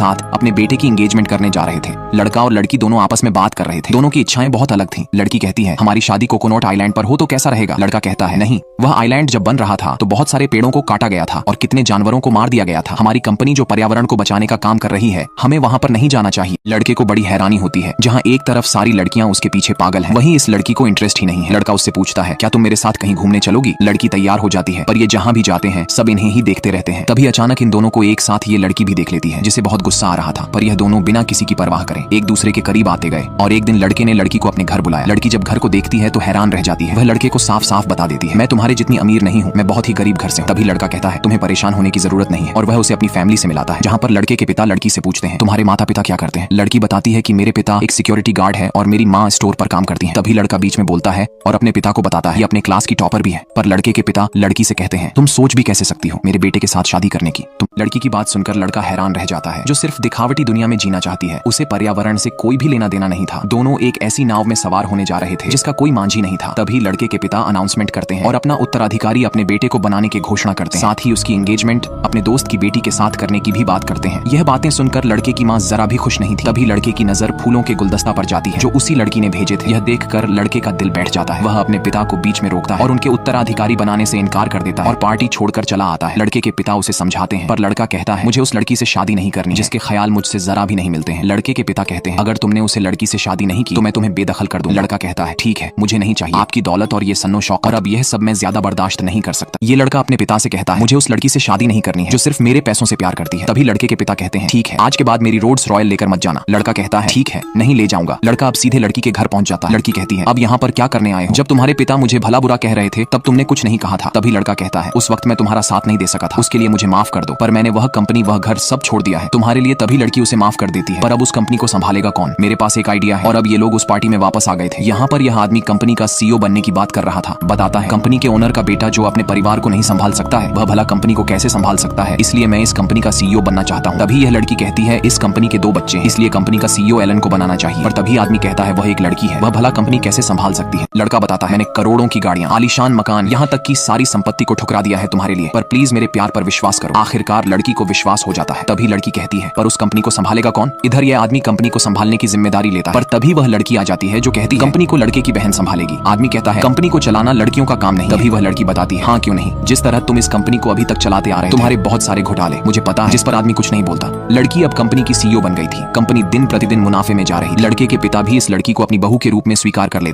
साथ अपने बेटे की एंगेजमेंट करने जा रहे थे। लड़का और लड़की दोनों आपस में बात कर रहे थे। दोनों की इच्छाएं बहुत अलग थीं। लड़की कहती है हमारी शादी कोकोनट आइलैंड पर हो तो कैसा रहेगा। लड़का कहता है नहीं, वह आइलैंड जब बन रहा था तो बहुत सारे पेड़ों को काटा गया था और कितने जानवरों को मार दिया गया था। हमारी कंपनी जो पर्यावरण को बचाने का काम कर रही है, हमें वहाँ पर नहीं जाना चाहिए। लड़के को बड़ी हैरानी होती है, जहाँ एक तरफ सारी लड़कियां उसके पीछे पागल हैं, वहीं इस लड़की को इंटरेस्ट ही नहीं है। लड़का उससे पूछता है क्या तुम मेरे साथ कहीं घूमने चलोगी। लड़की तैयार हो जाती है, पर ये जहाँ भी जाते हैं सब इन्हें ही देखते रहते हैं। तभी अचानक इन दोनों को एक साथ ये लड़की भी देख लेती है, जिसे बहुत गुस्सा आ रहा था। पर यह दोनों बिना किसी की परवाह करें एक दूसरे के करीब आते गए और एक दिन लड़के ने लड़की को अपने घर बुलाया। लड़की जब घर को देखती है तो हैरान रह जाती है। वह लड़के को साफ साफ बता देती है मैं तुम्हारे जितनी अमीर नहीं हूँ, मैं बहुत ही गरीब घर से हूँ। तभी लड़का कहता है तुम्हें परेशान होने की जरूरत नहीं है और वह उसे अपनी फैमिली से मिलाता है, जहाँ पर लड़के के पिता लड़की से पूछते हैं तुम्हारे माता पिता क्या करते हैं। लड़की बताती है कि मेरे पिता एक सिक्योरिटी गार्ड है और मेरी माँ स्टोर पर काम करती है। तभी लड़का बीच में बोलता है और अपने पिता को बताता है ये अपने क्लास की टॉपर भी है। पर लड़के के पिता लड़की से कहते हैं तुम सोच भी कैसे सकती हो मेरे बेटे के साथ शादी करने की। तुम लड़की की बात सुनकर लड़का हैरान रह जाता है, जो सिर्फ दिखावटी दुनिया में जीना चाहती है। उसे पर्यावरण से कोई भी लेना देना नहीं था। दोनों एक ऐसी नाव में सवार होने जा रहे थे जिसका कोई मांझी नहीं था। तभी लड़के के पिता अनाउंसमेंट करते हैं और अपना उत्तराधिकारी अपने बेटे को बनाने की घोषणा करते हैं। साथ ही उसकी एंगेजमेंट अपने दोस्त की बेटी के साथ करने की भी बात करते हैं। यह बातें सुनकर लड़के की माँ जरा भी खुश नहीं थी। तभी लड़के की नजर फूलों के गुलदस्ता पर जाती है जो उसी लड़की ने भेजे थे। यह देखकर लड़के का दिल बैठ जाता है। वह अपने पिता को बीच में रोकता है और उनके उत्तराधिकारी बनाने से इनकार कर देता है और पार्टी छोड़कर चला आता है। लड़के के पिता उसे समझाते हैं पर लड़का कहता है मुझे उस लड़की से शादी नहीं करनी जिसके ख्याल मुझसे जरा भी नहीं मिलते हैं। लड़के के पिता कहते हैं अगर तुमने उसे लड़की से शादी नहीं की तो मैं तुम्हें बेदखल कर दूं। लड़का कहता है ठीक है, मुझे नहीं चाहिए आपकी दौलत और ये सन्नो शौक, और अब यह सब मैं ज्यादा बर्दाश्त नहीं कर सकता। ये लड़का अपने पिता से कहता है मुझे उस लड़की से शादी नहीं करनी है जो सिर्फ मेरे पैसों से प्यार करती है। तभी लड़के के पिता कहते हैं ठीक है, आज के बाद मेरी रोल्स रॉयल लेकर मत जाना। लड़का कहता है ठीक है, नहीं ले जाऊंगा। लड़का अब सीधे लड़की के घर पहुंच जाता है। लड़की कहती है अब यहाँ पर क्या करने आए हो? जब तुम्हारे पिता मुझे भला बुरा कह रहे थे तब तुमने कुछ नहीं कहा था। तभी लड़का कहता है उस वक्त मैं तुम्हारा साथ नहीं दे सका था, उसके लिए मुझे माफ कर दो, पर मैंने वह कंपनी वह घर सब छोड़ दिया है तुम्हारे लिए। तभी लड़की उसे माफ कर देती है, पर अब उस कंपनी को संभालेगा कौन? मेरे पास एक आइडिया है। और अब ये लोग उस पार्टी में वापस आ गए थे। यहाँ पर यह आदमी कंपनी का सीईओ बनने की बात कर रहा था। बताता है कंपनी के ओनर का बेटा जो अपने परिवार को नहीं संभाल सकता है, वह भला कंपनी को कैसे संभाल सकता है, इसलिए मैं इस कंपनी का सीईओ बनना चाहता हूँ। तभी यह लड़की कहती है इस कंपनी के 2 बच्चे हैं, इसलिए कंपनी का सीईओ एलन को बनाना चाहिए। पर तभी आदमी कहता है वह एक लड़की है, वह भला कंपनी कैसे संभाल सकती है। लड़का बताता है मैंने करोड़ों की गाड़ियां, आलीशान मकान, यहाँ तक की सारी संपत्ति को ठुकरा दिया है तुम्हारे लिए, पर प्लीज मेरे प्यार पर विश्वास करो। आखिरकार लड़की को विश्वास हो जाता है। तभी लड़की कहती है पर उस कंपनी को संभालेगा कौन? इधर यह आदमी कंपनी को संभालने की जिम्मेदारी लेता है, पर तभी वह लड़की आ जाती है जो कहती है कंपनी को लड़के की बहन संभालेगी। आदमी कहता है कंपनी को चलाना लड़कियों का काम नहीं। तभी वह लड़की बताती है हाँ क्यों नहीं, जिस तरह तुम इस कंपनी को अभी तक चलाते आ रहे, तुम्हारे बहुत सारे घोटाले मुझे पता है, जिस पर आदमी कुछ नहीं बोलता। लड़की अब कंपनी की सीईओ बन गई थी। कंपनी दिन प्रतिदिन मुनाफे में जा रही। लड़के के पिता भी इस लड़की को अपनी बहू के रूप में स्वीकार कर लेते।